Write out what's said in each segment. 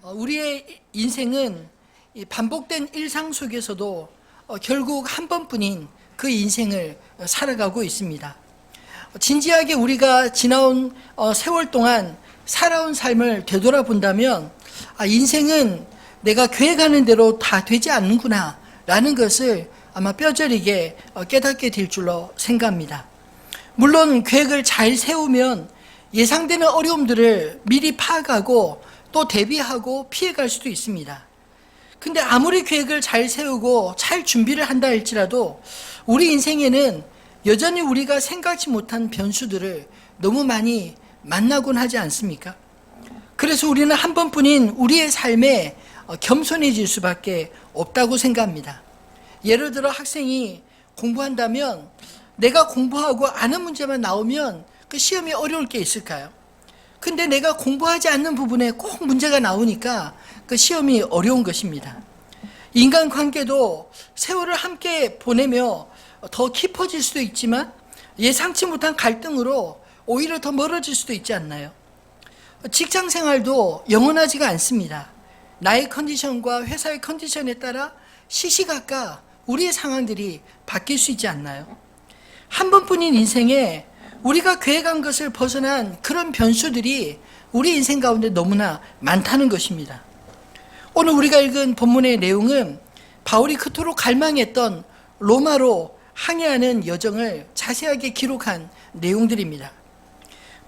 우리의 인생은 이 반복된 일상 속에서도 결국 한 번뿐인 그 인생을 살아가고 있습니다. 진지하게 우리가 지나온 세월 동안 살아온 삶을 되돌아본다면 인생은 내가 계획하는 대로 다 되지 않는구나 라는 것을 아마 뼈저리게 깨닫게 될 줄로 생각합니다. 물론 계획을 잘 세우면 예상되는 어려움들을 미리 파악하고 또 대비하고 피해갈 수도 있습니다. 근데 아무리 계획을 잘 세우고 잘 준비를 한다 할지라도 우리 인생에는 여전히 우리가 생각지 못한 변수들을 너무 많이 만나곤 하지 않습니까? 그래서 우리는 한 번뿐인 우리의 삶에 겸손해질 수밖에 없다고 생각합니다. 예를 들어 학생이 공부한다면 내가 공부하고 아는 문제만 나오면 그 시험이 어려울 게 있을까요? 근데 내가 공부하지 않는 부분에 꼭 문제가 나오니까 그 시험이 어려운 것입니다. 인간관계도 세월을 함께 보내며 더 깊어질 수도 있지만 예상치 못한 갈등으로 오히려 더 멀어질 수도 있지 않나요? 직장 생활도 영원하지가 않습니다. 나의 컨디션과 회사의 컨디션에 따라 시시각각 우리의 상황들이 바뀔 수 있지 않나요? 한 번뿐인 인생에 우리가 계획한 것을 벗어난 그런 변수들이 우리 인생 가운데 너무나 많다는 것입니다. 오늘 우리가 읽은 본문의 내용은 바울이 그토록 갈망했던 로마로 항해하는 여정을 자세하게 기록한 내용들입니다.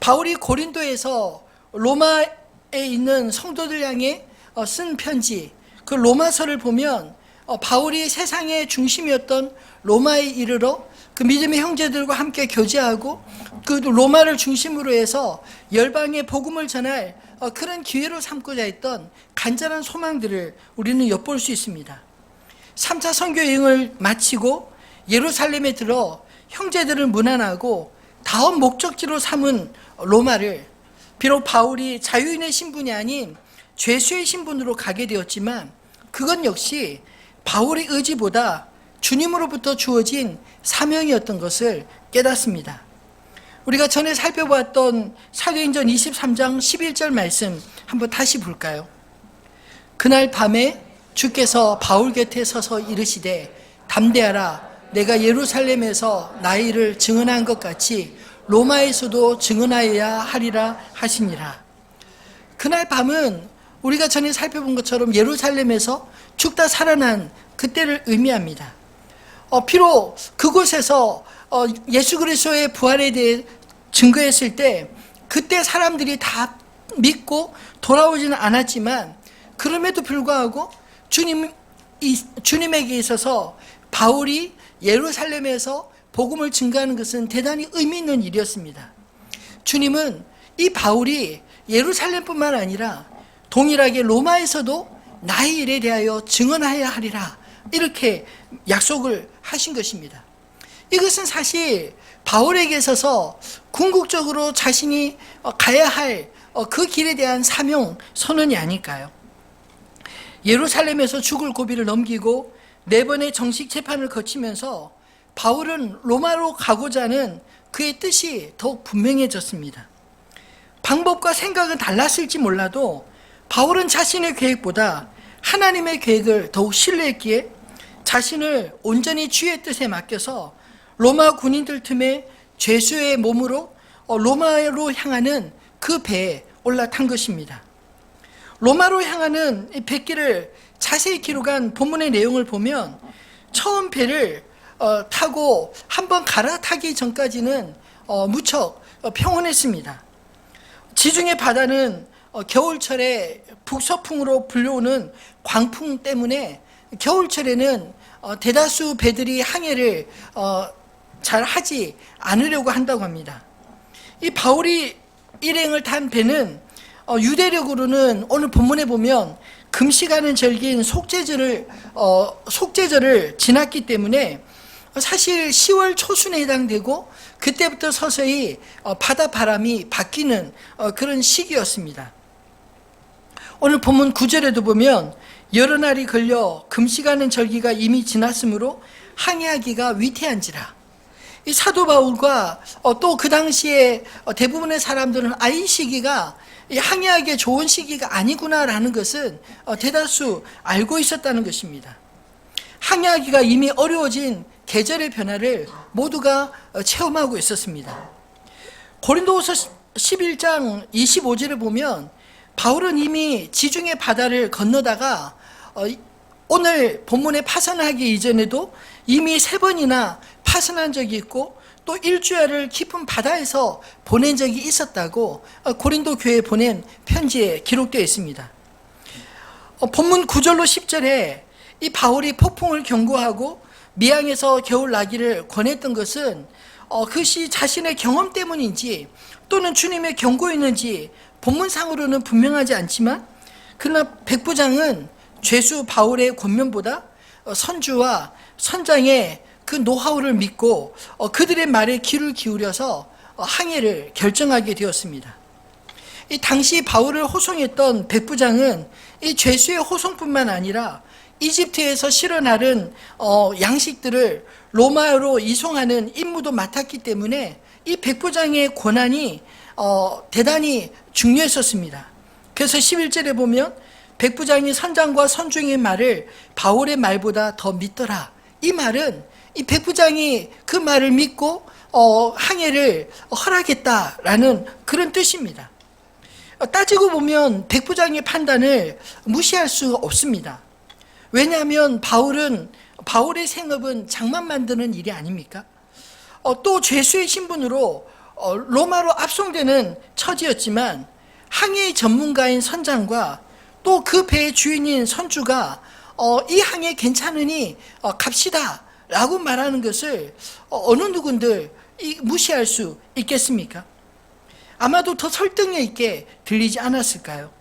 바울이 고린도에서 로마에 있는 성도들 향해 쓴 편지, 그 로마서를 보면 바울이 세상의 중심이었던 로마에 이르러 그 믿음의 형제들과 함께 교제하고 그 로마를 중심으로 해서 열방에 복음을 전할 그런 기회로 삼고자 했던 간절한 소망들을 우리는 엿볼 수 있습니다. 3차 선교 여행을 마치고 예루살렘에 들어 형제들을 문안하고 다음 목적지로 삼은 로마를 비록 바울이 자유인의 신분이 아닌 죄수의 신분으로 가게 되었지만 그건 역시 바울의 의지보다 주님으로부터 주어진 사명이었던 것을 깨닫습니다. 우리가 전에 살펴보았던 사도행전 23장 11절 말씀 한번 다시 볼까요? 그날 밤에 주께서 바울 곁에 서서 이르시되 담대하라 내가 예루살렘에서 나의 일을 증언한 것 같이 로마에서도 증언하여야 하리라 하시니라. 그날 밤은 우리가 전에 살펴본 것처럼 예루살렘에서 죽다 살아난 그때를 의미합니다. 비록 그곳에서 예수 그리스도의 부활에 대해 증거했을 때 그때 사람들이 다 믿고 돌아오지는 않았지만 그럼에도 불구하고 주님에게 있어서 바울이 예루살렘에서 복음을 증거하는 것은 대단히 의미 있는 일이었습니다. 주님은 이 바울이 예루살렘뿐만 아니라 동일하게 로마에서도 나의 일에 대하여 증언하여야 하리라 이렇게 약속을 하신 것입니다. 이것은 사실 바울에게 있어서 궁극적으로 자신이 가야 할 그 길에 대한 사명 선언이 아닐까요? 예루살렘에서 죽을 고비를 넘기고 4번의 정식 재판을 거치면서 바울은 로마로 가고자 하는 그의 뜻이 더욱 분명해졌습니다. 방법과 생각은 달랐을지 몰라도 바울은 자신의 계획보다 하나님의 계획을 더욱 신뢰했기에 자신을 온전히 주의 뜻에 맡겨서 로마 군인들 틈에 죄수의 몸으로 로마로 향하는 그 배에 올라탄 것입니다. 로마로 향하는 뱃길을 자세히 기록한 본문의 내용을 보면 처음 배를 타고 한번 갈아타기 전까지는 무척 평온했습니다. 지중해 바다는 겨울철에 북서풍으로 불려오는 광풍 때문에 겨울철에는 대다수 배들이 항해를 잘 하지 않으려고 한다고 합니다. 이 바울이 일행을 탄 배는 유대력으로는 오늘 본문에 보면 금식하는 절기인 속죄절을 지났기 때문에 사실 10월 초순에 해당되고 그때부터 서서히 바다 바람이 바뀌는 그런 시기였습니다. 오늘 본문 9절에도 보면 여러 날이 걸려 금식하는 절기가 이미 지났으므로 항해하기가 위태한지라. 이 사도 바울과 또 그 당시에 대부분의 사람들은 이 시기가 항해하기에 좋은 시기가 아니구나라는 것은 대다수 알고 있었다는 것입니다. 항해하기가 이미 어려워진 계절의 변화를 모두가 체험하고 있었습니다. 고린도후서 11장 25절에 보면 바울은 이미 지중해 바다를 건너다가 오늘 본문에 파선하기 이전에도 이미 3번이나 파선한 적이 있고 또 일주일을 깊은 바다에서 보낸 적이 있었다고 고린도 교회에 보낸 편지에 기록되어 있습니다. 본문 9절로 10절에 이 바울이 폭풍을 경고하고 미항에서 겨울 나기를 권했던 것은 그것이 자신의 경험 때문인지 또는 주님의 경고였는지 본문상으로는 분명하지 않지만, 그러나 백부장은 죄수 바울의 권면보다 선주와 선장의 그 노하우를 믿고 그들의 말에 귀를 기울여서 항해를 결정하게 되었습니다. 이 당시 바울을 호송했던 백부장은 이 죄수의 호송뿐만 아니라 이집트에서 실어 나른 양식들을 로마로 이송하는 임무도 맡았기 때문에 이 백부장의 권한이 대단히 중요했었습니다. 그래서 11절에 보면 백부장이 선장과 선중의 말을 바울의 말보다 더 믿더라. 이 말은 이 백부장이 그 말을 믿고 항해를 허락했다라는 그런 뜻입니다. 따지고 보면 백부장의 판단을 무시할 수 없습니다. 왜냐하면 바울의 생업은 장만 만드는 일이 아닙니까? 또 죄수의 신분으로 로마로 압송되는 처지였지만 항해의 전문가인 선장과 또 그 배의 주인인 선주가 이 항해 괜찮으니 갑시다 라고 말하는 것을 어느 누군들 무시할 수 있겠습니까? 아마도 더 설득력 있게 들리지 않았을까요?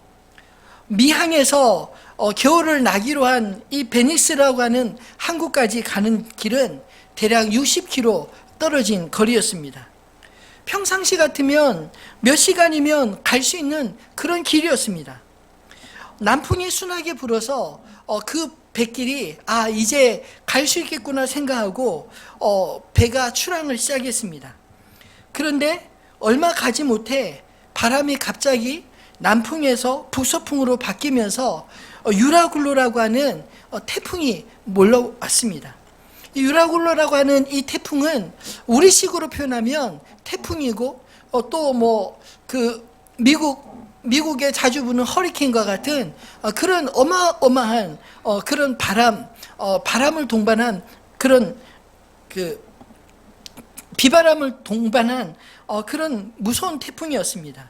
미항에서 겨울을 나기로 한 이 베니스라고 하는 항구까지 가는 길은 대략 60km 떨어진 거리였습니다. 평상시 같으면 몇 시간이면 갈 수 있는 그런 길이었습니다. 남풍이 순하게 불어서 그 뱃길이 이제 갈 수 있겠구나 생각하고 배가 출항을 시작했습니다. 그런데 얼마 가지 못해 바람이 갑자기 남풍에서 북서풍으로 바뀌면서 유라굴로라고 하는 태풍이 몰려왔습니다. 유라굴로라고 하는 이 태풍은 우리식으로 표현하면 태풍이고 또 미국에 자주 부는 허리케인과 같은 그런 어마어마한 그런 바람을 동반한 그런 비바람을 동반한 그런 무서운 태풍이었습니다.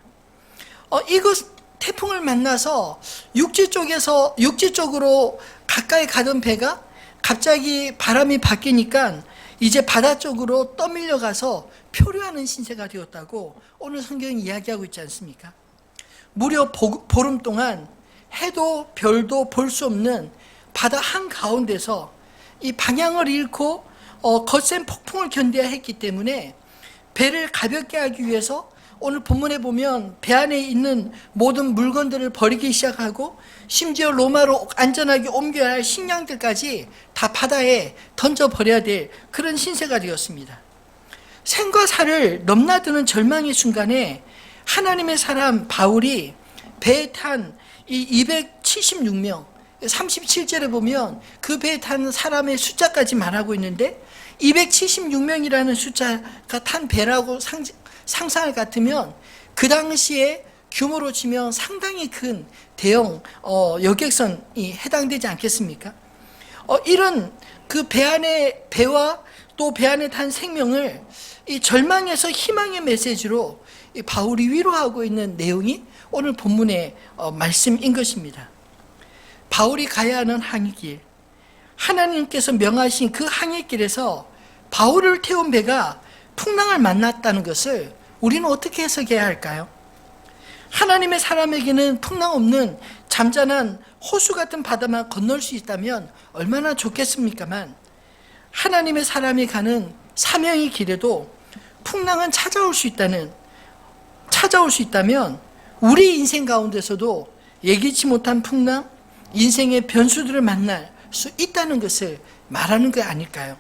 이것 태풍을 만나서 육지 쪽으로 가까이 가던 배가 갑자기 바람이 바뀌니까 이제 바다 쪽으로 떠밀려 가서 표류하는 신세가 되었다고 오늘 성경이 이야기하고 있지 않습니까? 무려 보름 동안 해도 별도 볼 수 없는 바다 한가운데서 이 방향을 잃고 거센 폭풍을 견뎌야 했기 때문에 배를 가볍게 하기 위해서 오늘 본문에 보면 배 안에 있는 모든 물건들을 버리기 시작하고 심지어 로마로 안전하게 옮겨야 할 식량들까지 다 바다에 던져버려야 될 그런 신세가 되었습니다. 생과 사를 넘나드는 절망의 순간에 하나님의 사람 바울이 배에 탄 이 276명, 37절에 보면 그 배에 탄 사람의 숫자까지 말하고 있는데 276명이라는 숫자가 탄 배라고 상상을 같으면 그 당시에 규모로 치면 상당히 큰 대형 여객선이 해당되지 않겠습니까? 이런 그 배와 또 배 안에 탄 생명을 이 절망에서 희망의 메시지로 이 바울이 위로하고 있는 내용이 오늘 본문의 말씀인 것입니다. 바울이 가야 하는 항해길, 하나님께서 명하신 그 항해길에서 바울을 태운 배가 풍랑을 만났다는 것을 우리는 어떻게 해석해야 할까요? 하나님의 사람에게는 풍랑 없는 잠잠한 호수 같은 바다만 건널 수 있다면 얼마나 좋겠습니까만, 하나님의 사람이 가는 사명의 길에도 풍랑은 찾아올 수 있다면 우리 인생 가운데서도 예기치 못한 풍랑, 인생의 변수들을 만날 수 있다는 것을 말하는 게 아닐까요?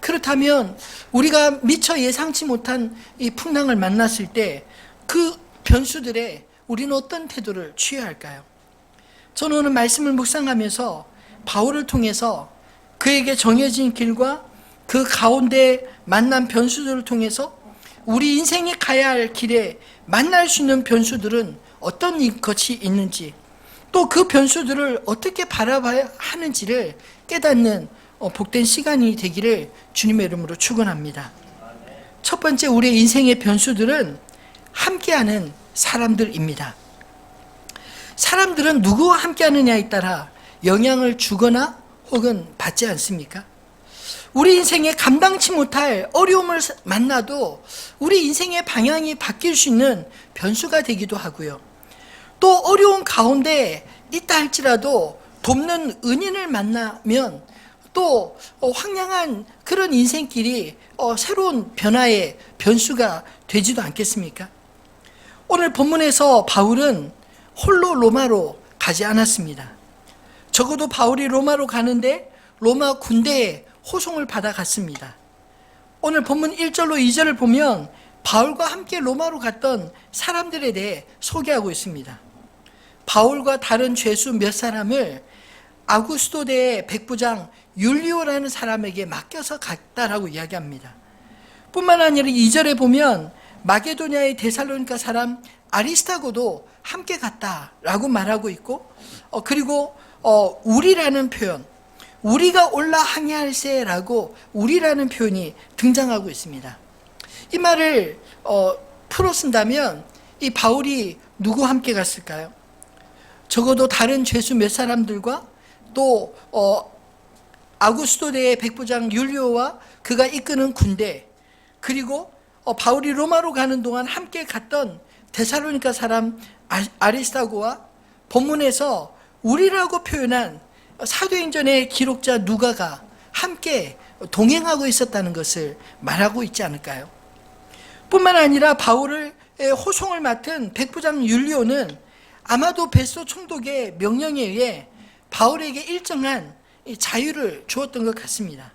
그렇다면 우리가 미처 예상치 못한 이 풍랑을 만났을 때 그 변수들에 우리는 어떤 태도를 취해야 할까요? 저는 오늘 말씀을 묵상하면서 바울을 통해서 그에게 정해진 길과 그 가운데 만난 변수들을 통해서 우리 인생이 가야 할 길에 만날 수 있는 변수들은 어떤 것이 있는지, 또 그 변수들을 어떻게 바라봐야 하는지를 깨닫는 복된 시간이 되기를 주님의 이름으로 축원합니다. 첫 번째, 우리의 인생의 변수들은 함께하는 사람들입니다. 사람들은 누구와 함께하느냐에 따라 영향을 주거나 혹은 받지 않습니까? 우리 인생에 감당치 못할 어려움을 만나도 우리 인생의 방향이 바뀔 수 있는 변수가 되기도 하고요. 또 어려운 가운데 있다 할지라도 돕는 은인을 만나면 또 황량한 그런 인생길이 새로운 변화의 변수가 되지도 않겠습니까? 오늘 본문에서 바울은 홀로 로마로 가지 않았습니다. 적어도 바울이 로마로 가는데 로마 군대에 호송을 받아 갔습니다. 오늘 본문 1절로 2절을 보면 바울과 함께 로마로 갔던 사람들에 대해 소개하고 있습니다. 바울과 다른 죄수 몇 사람을 아구스토대의 백부장 율리오라는 사람에게 맡겨서 갔다라고 이야기합니다. 뿐만 아니라 2절에 보면 마게도냐의 데살로니가 사람 아리스타고도 함께 갔다라고 말하고 있고, 그리고 우리라는 표현, 우리가 올라 항해할세라고 우리라는 표현이 등장하고 있습니다. 이 말을 풀어 쓴다면 이 바울이 누구와 함께 갔을까요? 적어도 다른 죄수 몇 사람들과 또 아구스토대의 백부장 율리오와 그가 이끄는 군대, 그리고 바울이 로마로 가는 동안 함께 갔던 데살로니가 사람 아리스타고와 본문에서 우리라고 표현한 사도행전의 기록자 누가가 함께 동행하고 있었다는 것을 말하고 있지 않을까요? 뿐만 아니라 바울의 호송을 맡은 백부장 율리오는 아마도 베스도 총독의 명령에 의해 바울에게 일정한 자유를 주었던 것 같습니다.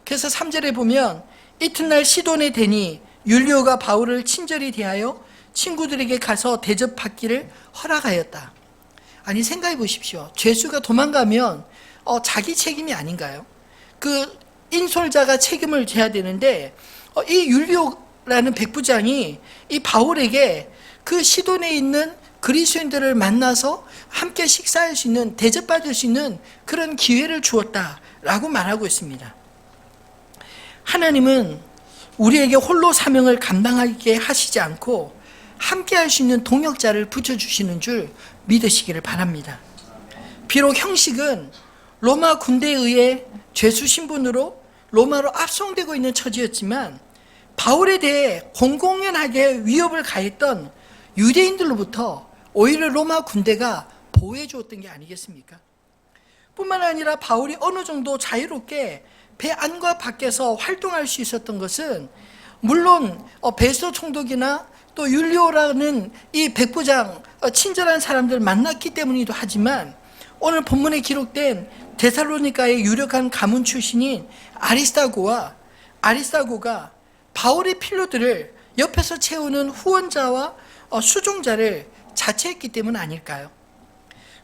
그래서 3절에 보면 이튿날 시돈에 대니 율리오가 바울을 친절히 대하여 친구들에게 가서 대접받기를 허락하였다. 아니, 생각해 보십시오. 죄수가 도망가면 자기 책임이 아닌가요? 그 인솔자가 책임을 져야 되는데 이 율리오라는 백부장이 이 바울에게 그 시돈에 있는 그리스도인들을 만나서 함께 식사할 수 있는, 대접받을 수 있는 그런 기회를 주었다라고 말하고 있습니다. 하나님은 우리에게 홀로 사명을 감당하게 하시지 않고 함께 할 수 있는 동역자를 붙여주시는 줄 믿으시기를 바랍니다. 비록 형식은 로마 군대에 의해 죄수 신분으로 로마로 압송되고 있는 처지였지만 바울에 대해 공공연하게 위협을 가했던 유대인들로부터 오히려 로마 군대가 보호해 주었던 게 아니겠습니까? 뿐만 아니라 바울이 어느 정도 자유롭게 배 안과 밖에서 활동할 수 있었던 것은 물론 베스도 총독이나 또 율리오라는 이 백부장 친절한 사람들 만났기 때문이기도 하지만 오늘 본문에 기록된 데살로니가의 유력한 가문 출신인 아리스타고가 바울의 필요들을 옆에서 채우는 후원자와 수종자를 자처했기 때문 아닐까요?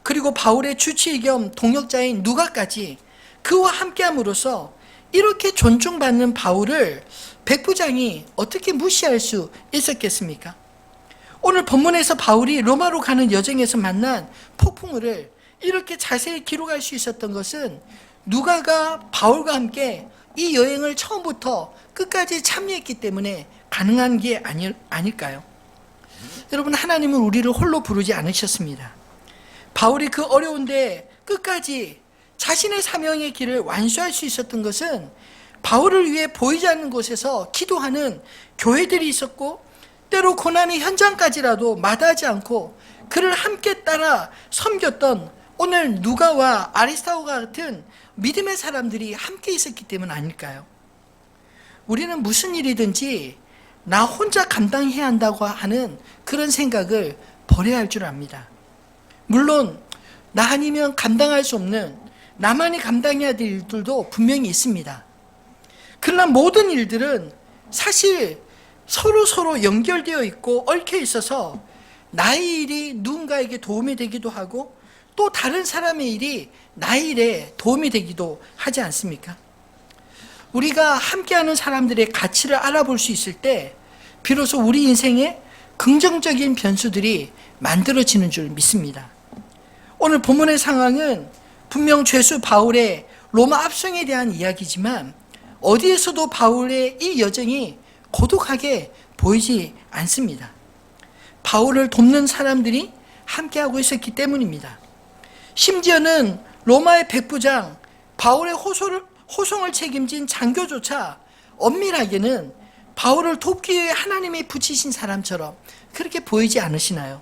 그리고 바울의 주치 겸 동역자인 누가까지 그와 함께함으로써 이렇게 존중받는 바울을 백부장이 어떻게 무시할 수 있었겠습니까? 오늘 본문에서 바울이 로마로 가는 여정에서 만난 폭풍우를 이렇게 자세히 기록할 수 있었던 것은 누가가 바울과 함께 이 여행을 처음부터 끝까지 참여했기 때문에 가능한 게 아닐까요? 여러분, 하나님은 우리를 홀로 부르지 않으셨습니다. 바울이 그 어려운데 끝까지 자신의 사명의 길을 완수할 수 있었던 것은 바울을 위해 보이지 않는 곳에서 기도하는 교회들이 있었고, 때로 고난의 현장까지라도 마다하지 않고 그를 함께 따라 섬겼던 오늘 누가와 아리스타고가 같은 믿음의 사람들이 함께 있었기 때문 아닐까요? 우리는 무슨 일이든지 나 혼자 감당해야 한다고 하는 그런 생각을 버려야 할 줄 압니다. 물론 나 아니면 감당할 수 없는, 나만이 감당해야 될 일들도 분명히 있습니다. 그러나 모든 일들은 사실 서로 연결되어 있고 얽혀 있어서 나의 일이 누군가에게 도움이 되기도 하고 또 다른 사람의 일이 나의 일에 도움이 되기도 하지 않습니까? 우리가 함께하는 사람들의 가치를 알아볼 수 있을 때 비로소 우리 인생에 긍정적인 변수들이 만들어지는 줄 믿습니다. 오늘 본문의 상황은 분명 죄수 바울의 로마 압송에 대한 이야기지만 어디에서도 바울의 이 여정이 고독하게 보이지 않습니다. 바울을 돕는 사람들이 함께하고 있었기 때문입니다. 심지어는 로마의 백부장, 바울의 호송을 책임진 장교조차 엄밀하게는 바울을 돕기 위해 하나님이 붙이신 사람처럼 그렇게 보이지 않으시나요?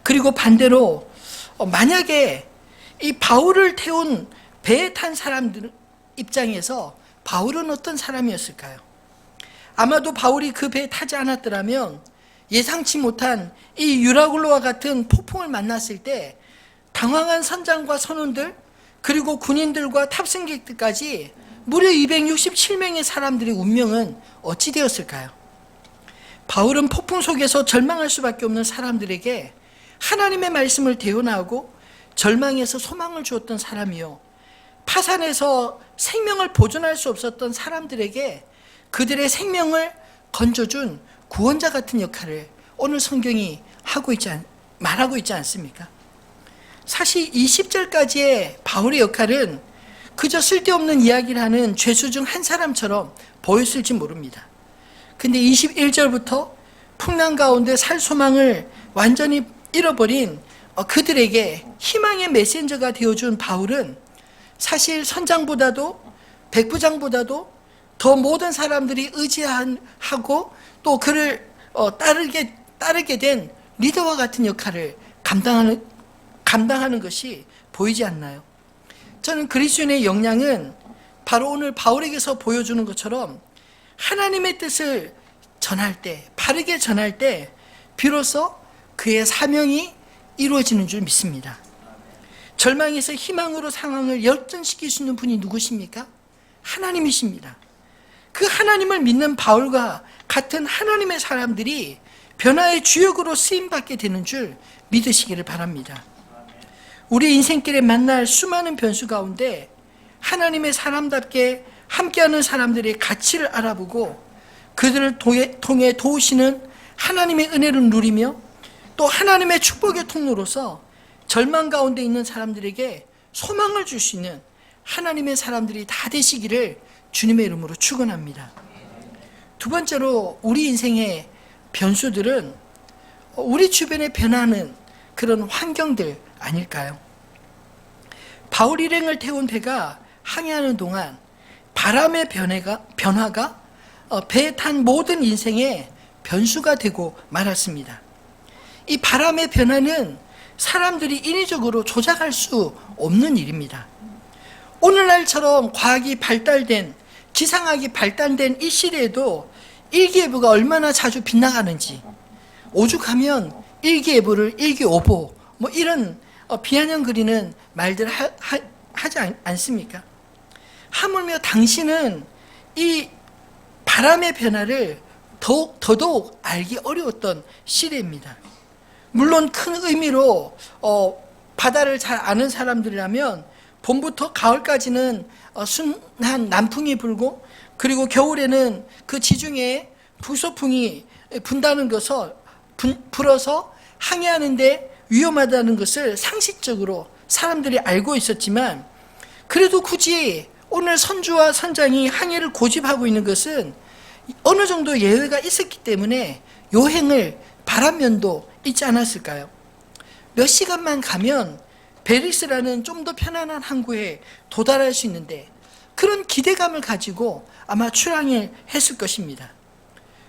그리고 반대로 만약에 이 바울을 태운 배에 탄 사람들 입장에서 바울은 어떤 사람이었을까요? 아마도 바울이 그 배에 타지 않았더라면 예상치 못한 이 유라굴로와 같은 폭풍을 만났을 때 당황한 선장과 선원들 그리고 군인들과 탑승객들까지 무려 267명의 사람들의 운명은 어찌 되었을까요? 바울은 폭풍 속에서 절망할 수밖에 없는 사람들에게 하나님의 말씀을 대언하고 절망에서 소망을 주었던 사람이요, 파산에서 생명을 보존할 수 없었던 사람들에게 그들의 생명을 건져준 구원자 같은 역할을 오늘 성경이 말하고 있지 않습니까? 사실 이 10절까지의 바울의 역할은 그저 쓸데없는 이야기를 하는 죄수 중 한 사람처럼 보였을지 모릅니다. 근데 21절부터 풍랑 가운데 살 소망을 완전히 잃어버린 그들에게 희망의 메신저가 되어준 바울은 사실 선장보다도 백부장보다도 더 모든 사람들이 의지하고 또 그를 따르게 된 리더와 같은 역할을 감당하는 것이 보이지 않나요? 저는 그리스도인의 역량은 바로 오늘 바울에게서 보여주는 것처럼 하나님의 뜻을 전할 때, 바르게 전할 때 비로소 그의 사명이 이루어지는 줄 믿습니다. 절망에서 희망으로 상황을 역전시킬 수 있는 분이 누구십니까? 하나님이십니다. 그 하나님을 믿는 바울과 같은 하나님의 사람들이 변화의 주역으로 쓰임받게 되는 줄 믿으시기를 바랍니다. 우리 인생길에 만날 수많은 변수 가운데 하나님의 사람답게 함께하는 사람들의 가치를 알아보고 그들을 통해 도우시는 하나님의 은혜를 누리며 또 하나님의 축복의 통로로서 절망 가운데 있는 사람들에게 소망을 줄 수 있는 하나님의 사람들이 다 되시기를 주님의 이름으로 축원합니다. 두 번째로 우리 인생의 변수들은 우리 주변에 변하는 그런 환경들 아닐까요? 바울 일행을 태운 배가 항해하는 동안 바람의 변화가 배에 탄 모든 인생의 변수가 되고 말았습니다. 이 바람의 변화는 사람들이 인위적으로 조작할 수 없는 일입니다. 오늘날처럼 과학이 발달된, 기상학이 발달된 이 시대에도 일기예보가 얼마나 자주 빗나가는지, 오죽하면 일기예보를 일기오보 이런 비아냥거리는 말들 하지 않습니까? 하물며 당신은 이 바람의 변화를 더더욱 알기 어려웠던 시대입니다. 물론 큰 의미로 바다를 잘 아는 사람들이라면 봄부터 가을까지는 순한 남풍이 불고 그리고 겨울에는 그 지중해에 북서풍이 불어서 항해하는데 위험하다는 것을 상식적으로 사람들이 알고 있었지만 그래도 굳이 오늘 선주와 선장이 항해를 고집하고 있는 것은 어느 정도 예외가 있었기 때문에 요행을 바란 면도 있지 않았을까요? 몇 시간만 가면 베리스라는 좀 더 편안한 항구에 도달할 수 있는데 그런 기대감을 가지고 아마 출항을 했을 것입니다.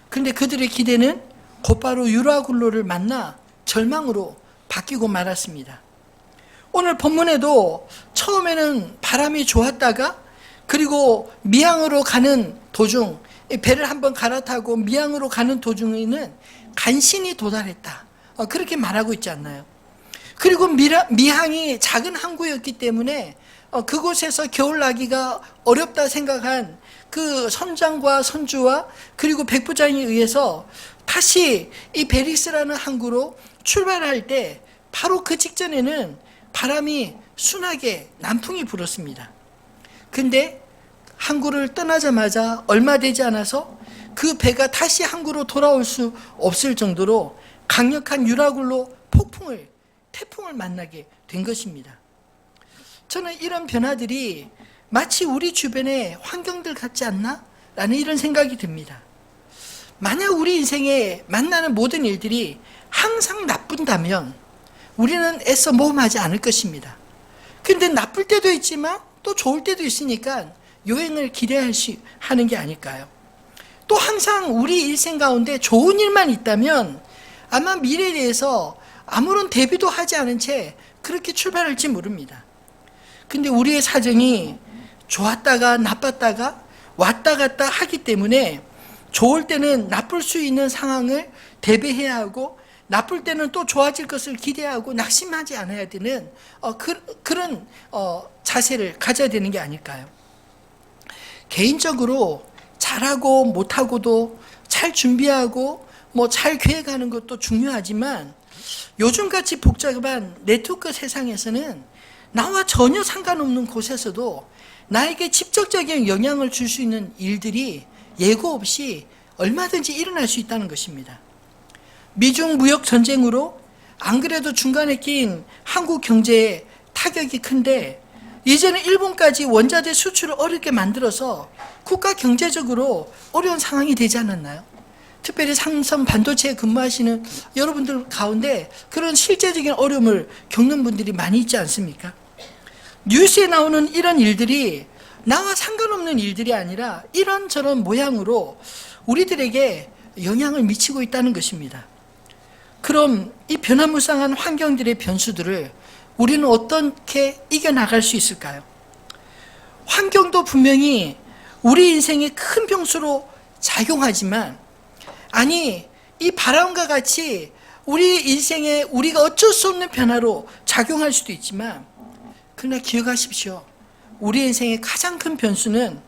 그런데 그들의 기대는 곧바로 유라굴로를 만나 절망으로 바뀌고 말았습니다. 오늘 본문에도 처음에는 바람이 좋았다가 그리고 미항으로 가는 도중 배를 한번 갈아타고 미항으로 가는 도중에는 간신히 도달했다. 그렇게 말하고 있지 않나요? 그리고 미항이 작은 항구였기 때문에 그곳에서 겨울 나기가 어렵다 생각한 그 선장과 선주와 그리고 백부장에 의해서 다시 이 베리스라는 항구로 출발할 때 바로 그 직전에는 바람이 순하게 남풍이 불었습니다. 근데 항구를 떠나자마자 얼마 되지 않아서 그 배가 다시 항구로 돌아올 수 없을 정도로 강력한 유라굴로 태풍을 만나게 된 것입니다. 저는 이런 변화들이 마치 우리 주변의 환경들 같지 않나? 라는 이런 생각이 듭니다. 만약 우리 인생에 만나는 모든 일들이 항상 나쁜다면 우리는 애써 모험하지 않을 것입니다. 그런데 나쁠 때도 있지만 또 좋을 때도 있으니까 여행을 하는 게 아닐까요? 또 항상 우리 일생 가운데 좋은 일만 있다면 아마 미래에 대해서 아무런 대비도 하지 않은 채 그렇게 출발할지 모릅니다. 근데 우리의 사정이 좋았다가 나빴다가 왔다 갔다 하기 때문에 좋을 때는 나쁠 수 있는 상황을 대비해야 하고 나쁠 때는 또 좋아질 것을 기대하고 낙심하지 않아야 되는 그런 자세를 가져야 되는 게 아닐까요? 개인적으로 잘하고 못하고도 잘 준비하고 잘 계획하는 것도 중요하지만 요즘같이 복잡한 네트워크 세상에서는 나와 전혀 상관없는 곳에서도 나에게 직접적인 영향을 줄 수 있는 일들이 예고 없이 얼마든지 일어날 수 있다는 것입니다. 미중 무역 전쟁으로 안 그래도 중간에 낀 한국 경제에 타격이 큰데 이제는 일본까지 원자재 수출을 어렵게 만들어서 국가 경제적으로 어려운 상황이 되지 않았나요? 특별히 삼성 반도체에 근무하시는 여러분들 가운데 그런 실제적인 어려움을 겪는 분들이 많이 있지 않습니까? 뉴스에 나오는 이런 일들이 나와 상관없는 일들이 아니라 이런저런 모양으로 우리들에게 영향을 미치고 있다는 것입니다. 그럼 이 변화무쌍한 환경들의 변수들을 우리는 어떻게 이겨나갈 수 있을까요? 환경도 분명히 우리 인생의 큰 변수로 작용하지만 이 바람과 같이 우리 인생에 우리가 어쩔 수 없는 변화로 작용할 수도 있지만 그러나 기억하십시오. 우리 인생의 가장 큰 변수는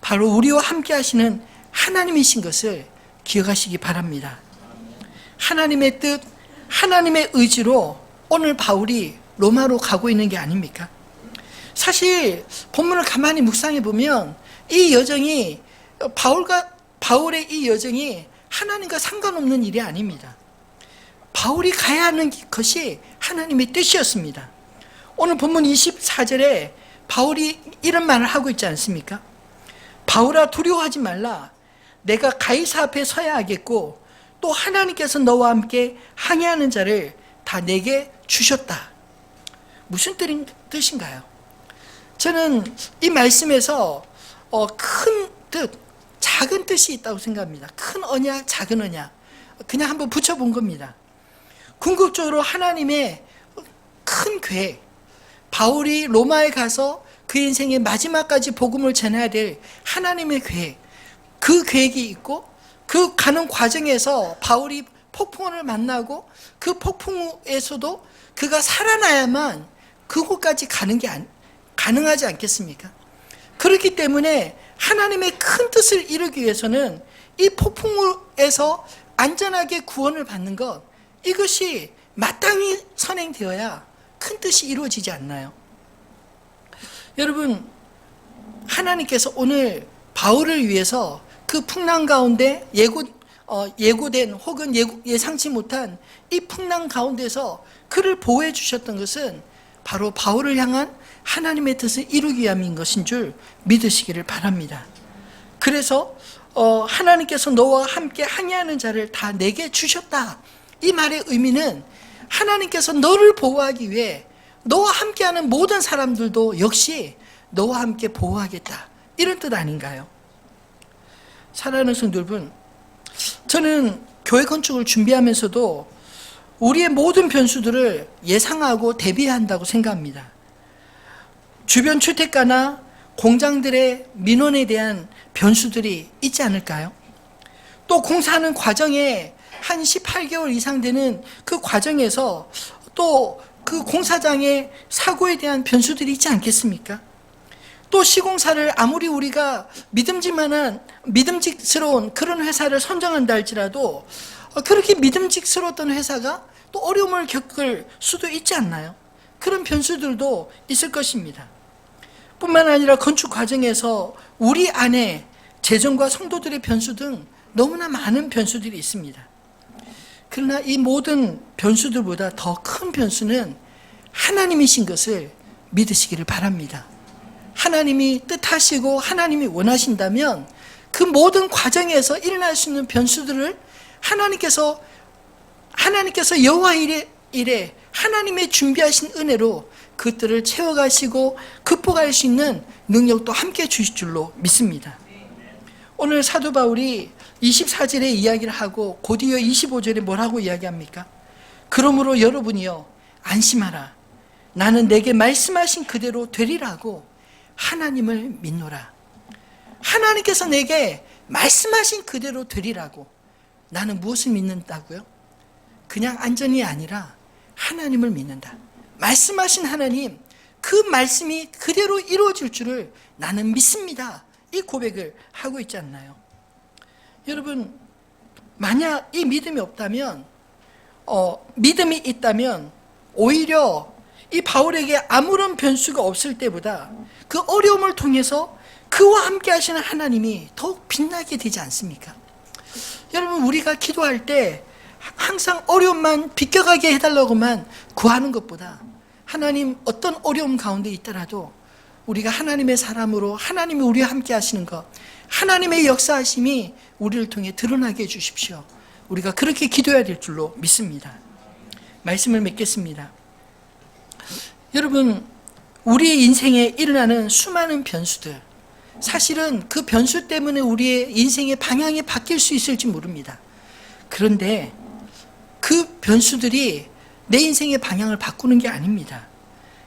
바로 우리와 함께 하시는 하나님이신 것을 기억하시기 바랍니다. 하나님의 뜻, 하나님의 의지로 오늘 바울이 로마로 가고 있는 게 아닙니까? 사실 본문을 가만히 묵상해 보면 이 여정이 바울의 이 여정이 하나님과 상관없는 일이 아닙니다. 바울이 가야 하는 것이 하나님의 뜻이었습니다. 오늘 본문 24절에 바울이 이런 말을 하고 있지 않습니까? 바울아 두려워하지 말라. 내가 가이사 앞에 서야 하겠고 또 하나님께서 너와 함께 항해하는 자를 다 내게 주셨다. 무슨 뜻인가요? 저는 이 말씀에서 큰 뜻, 작은 뜻이 있다고 생각합니다. 큰 언약, 작은 언약. 그냥 한번 붙여본 겁니다. 궁극적으로 하나님의 큰 계획, 바울이 로마에 가서 그 인생의 마지막까지 복음을 전해야 될 하나님의 계획, 그 계획이 있고 그 가는 과정에서 바울이 폭풍을 만나고 그 폭풍에서도 그가 살아나야만 그곳까지 가는 게 가능하지 않겠습니까? 그렇기 때문에 하나님의 큰 뜻을 이루기 위해서는 이 폭풍에서 안전하게 구원을 받는 것, 이것이 마땅히 선행되어야 큰 뜻이 이루어지지 않나요? 여러분, 하나님께서 오늘 바울을 위해서 그 풍랑 가운데 예고된 혹은 예상치 못한 이 풍랑 가운데서 그를 보호해 주셨던 것은 바로 바울을 향한 하나님의 뜻을 이루기 위함인 것인 줄 믿으시기를 바랍니다. 그래서 하나님께서 너와 함께 항해하는 자를 다 내게 주셨다. 이 말의 의미는 하나님께서 너를 보호하기 위해 너와 함께하는 모든 사람들도 역시 너와 함께 보호하겠다. 이런 뜻 아닌가요? 사랑하는 성도 여러분, 저는 교회 건축을 준비하면서도 우리의 모든 변수들을 예상하고 대비해야 한다고 생각합니다. 주변 주택가나 공장들의 민원에 대한 변수들이 있지 않을까요? 또 공사하는 과정에 한 18개월 이상 되는 그 과정에서 또 그 공사장의 사고에 대한 변수들이 있지 않겠습니까? 또 시공사를 아무리 우리가 믿음직스러운 그런 회사를 선정한다 할지라도 그렇게 믿음직스러웠던 회사가 또 어려움을 겪을 수도 있지 않나요? 그런 변수들도 있을 것입니다. 뿐만 아니라 건축 과정에서 우리 안에 재정과 성도들의 변수 등 너무나 많은 변수들이 있습니다. 그러나 이 모든 변수들보다 더 큰 변수는 하나님이신 것을 믿으시기를 바랍니다. 하나님이 뜻하시고 하나님이 원하신다면 그 모든 과정에서 일어날 수 있는 변수들을 하나님께서 여호와 일에 하나님의 준비하신 은혜로 그것들을 채워가시고 극복할 수 있는 능력도 함께 주실 줄로 믿습니다. 오늘 사도 바울이 24절에 이야기를 하고 곧이어 25절에 뭐라고 이야기합니까? 그러므로 여러분이요 안심하라. 나는 내게 말씀하신 그대로 되리라고 하나님을 믿노라. 하나님께서 내게 말씀하신 그대로 되리라고. 나는 무엇을 믿는다고요? 그냥 안전이 아니라 하나님을 믿는다. 말씀하신 하나님, 그 말씀이 그대로 이루어질 줄을 나는 믿습니다. 이 고백을 하고 있지 않나요? 여러분, 만약 이 믿음이 없다면, 믿음이 있다면 오히려 이 바울에게 아무런 변수가 없을 때보다 그 어려움을 통해서 그와 함께 하시는 하나님이 더욱 빛나게 되지 않습니까? 여러분, 우리가 기도할 때 항상 어려움만 비껴가게 해달라고만 구하는 것보다 하나님 어떤 어려움 가운데 있더라도 우리가 하나님의 사람으로 하나님이 우리와 함께 하시는 것, 하나님의 역사하심이 우리를 통해 드러나게 해주십시오. 우리가 그렇게 기도해야 될 줄로 믿습니다. 말씀을 맺겠습니다. 여러분, 우리의 인생에 일어나는 수많은 변수들, 사실은 그 변수 때문에 우리의 인생의 방향이 바뀔 수 있을지 모릅니다. 그런데 그 변수들이 내 인생의 방향을 바꾸는 게 아닙니다.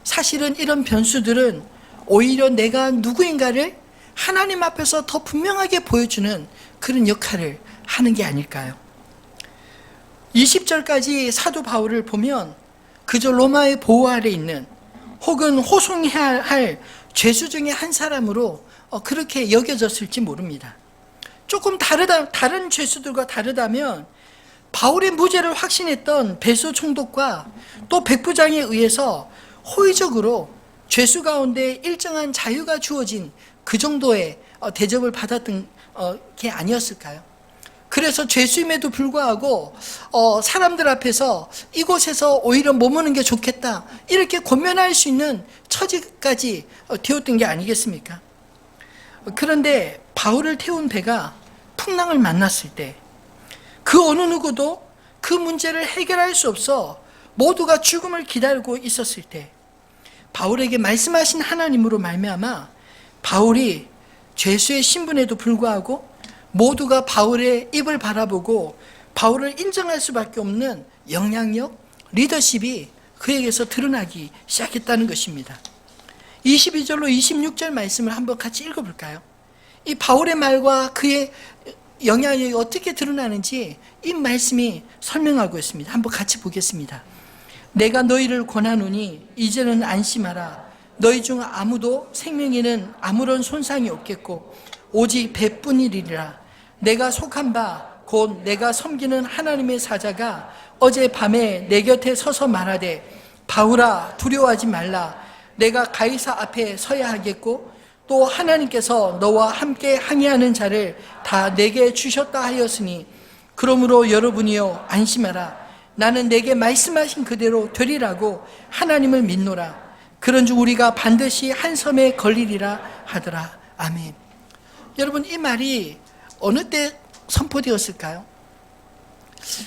사실은 이런 변수들은 오히려 내가 누구인가를 하나님 앞에서 더 분명하게 보여주는 그런 역할을 하는 게 아닐까요? 20절까지 사도 바울을 보면 그저 로마의 보호 아래 있는 혹은 호송해야 할 죄수 중에 한 사람으로 그렇게 여겨졌을지 모릅니다. 조금 다른 죄수들과 다르다면 바울의 무죄를 확신했던 베소 총독과 또 백부장에 의해서 호의적으로 죄수 가운데 일정한 자유가 주어진 그 정도의 대접을 받았던 게 아니었을까요? 그래서 죄수임에도 불구하고 사람들 앞에서 이곳에서 오히려 머무는 게 좋겠다 이렇게 권면할 수 있는 처지까지 되었던 게 아니겠습니까? 그런데 바울을 태운 배가 풍랑을 만났을 때 그 어느 누구도 그 문제를 해결할 수 없어 모두가 죽음을 기다리고 있었을 때 바울에게 말씀하신 하나님으로 말미암아 바울이 죄수의 신분에도 불구하고 모두가 바울의 입을 바라보고 바울을 인정할 수밖에 없는 영향력, 리더십이 그에게서 드러나기 시작했다는 것입니다. 22절로 26절 말씀을 한번 같이 읽어볼까요? 이 바울의 말과 그의 영향력이 어떻게 드러나는지 이 말씀이 설명하고 있습니다. 한번 같이 보겠습니다. 내가 너희를 권하노니 이제는 안심하라. 너희 중 아무도 생명에는 아무런 손상이 없겠고 오직 배뿐이리라. 내가 속한 바 곧 내가 섬기는 하나님의 사자가 어젯밤에 내 곁에 서서 말하되 바울아 두려워하지 말라. 내가 가이사 앞에 서야 하겠고 또 하나님께서 너와 함께 항해하는 자를 다 내게 주셨다 하였으니 그러므로 여러분이여 안심하라. 나는 내게 말씀하신 그대로 되리라고 하나님을 믿노라. 그런즉 우리가 반드시 한 섬에 걸리리라 하더라. 아멘. 여러분, 이 말이 어느 때 선포되었을까요?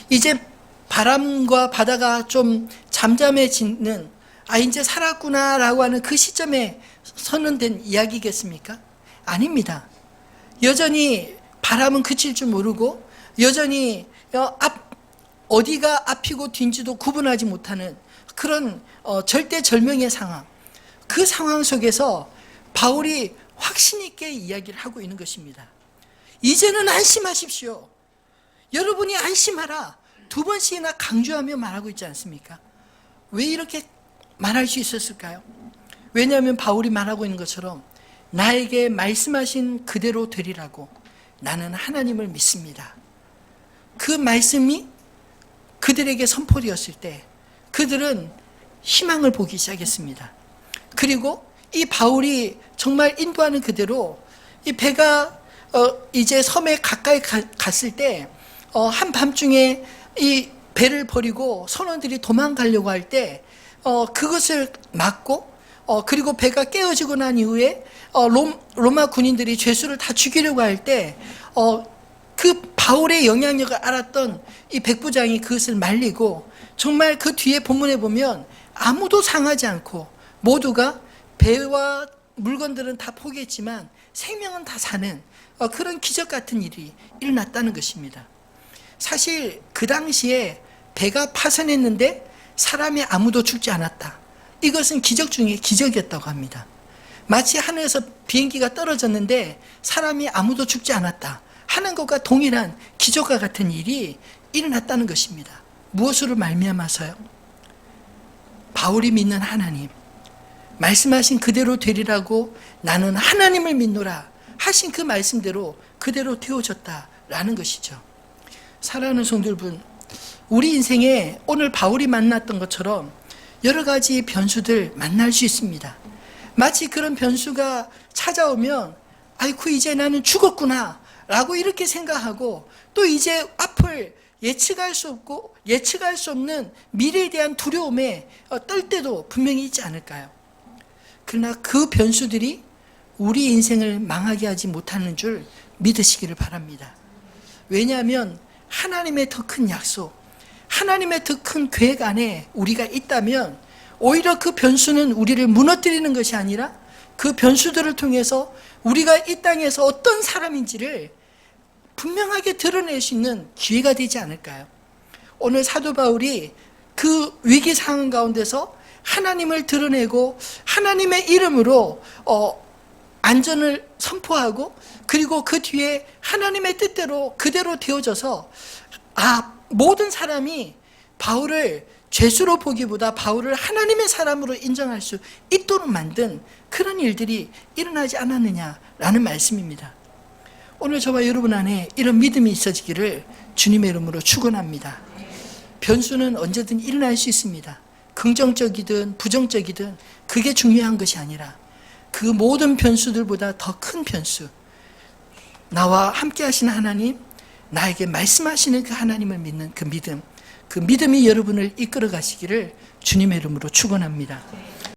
이제 바람과 바다가 좀 잠잠해지는 이제 살았구나라고 하는 그 시점에 선언된 이야기겠습니까? 아닙니다. 여전히 바람은 그칠 줄 모르고 여전히 어디가 앞이고 뒤인지도 구분하지 못하는 그런 절대절명의 상황, 그 상황 속에서 바울이 확신 있게 이야기를 하고 있는 것입니다. 이제는 안심하십시오. 여러분이 안심하라. 2번씩이나 강조하며 말하고 있지 않습니까? 왜 이렇게 말할 수 있었을까요? 왜냐하면 바울이 말하고 있는 것처럼 나에게 말씀하신 그대로 되리라고 나는 하나님을 믿습니다. 그 말씀이 그들에게 선포되었을 때 그들은 희망을 보기 시작했습니다. 그리고 이 바울이 정말 인도하는 그대로 이 배가 이제 섬에 가까이 갔을 때 한밤중에 이 배를 버리고 선원들이 도망가려고 할 때 그것을 막고 그리고 배가 깨어지고 난 이후에 로마 군인들이 죄수를 다 죽이려고 할 때 그 바울의 영향력을 알았던 이 백부장이 그것을 말리고 정말 그 뒤에 본문에 보면 아무도 상하지 않고 모두가 배와 물건들은 다 포기했지만 생명은 다 사는 그런 기적 같은 일이 일어났다는 것입니다. 사실 그 당시에 배가 파손했는데 사람이 아무도 죽지 않았다. 이것은 기적 중에 기적이었다고 합니다. 마치 하늘에서 비행기가 떨어졌는데 사람이 아무도 죽지 않았다 하는 것과 동일한 기적과 같은 일이 일어났다는 것입니다. 무엇으로 말미암아서요? 바울이 믿는 하나님, 말씀하신 그대로 되리라고 나는 하나님을 믿노라 하신 그 말씀대로 그대로 되어졌다라는 것이죠. 사랑하는 성도여러분, 우리 인생에 오늘 바울이 만났던 것처럼 여러 가지 변수들 만날 수 있습니다. 마치 그런 변수가 찾아오면 아이고 이제 나는 죽었구나 라고 이렇게 생각하고 또 이제 앞을 예측할 수 없고 예측할 수 없는 미래에 대한 두려움에 떨 때도 분명히 있지 않을까요? 그러나 그 변수들이 우리 인생을 망하게 하지 못하는 줄 믿으시기를 바랍니다. 왜냐하면 하나님의 더 큰 약속, 하나님의 더 큰 계획 안에 우리가 있다면 오히려 그 변수는 우리를 무너뜨리는 것이 아니라 그 변수들을 통해서 우리가 이 땅에서 어떤 사람인지를 분명하게 드러낼 수 있는 기회가 되지 않을까요? 오늘 사도 바울이 그 위기 상황 가운데서 하나님을 드러내고 하나님의 이름으로 안전을 선포하고 그리고 그 뒤에 하나님의 뜻대로 그대로 되어져서 모든 사람이 바울을 죄수로 보기보다 바울을 하나님의 사람으로 인정할 수 있도록 만든 그런 일들이 일어나지 않았느냐라는 말씀입니다. 오늘 저와 여러분 안에 이런 믿음이 있어지기를 주님의 이름으로 축원합니다. 변수는 언제든 일어날 수 있습니다. 긍정적이든 부정적이든 그게 중요한 것이 아니라 그 모든 변수들보다 더 큰 변수, 나와 함께 하시는 하나님, 나에게 말씀하시는 그 하나님을 믿는 그 믿음, 그 믿음이 여러분을 이끌어 가시기를 주님의 이름으로 축원합니다.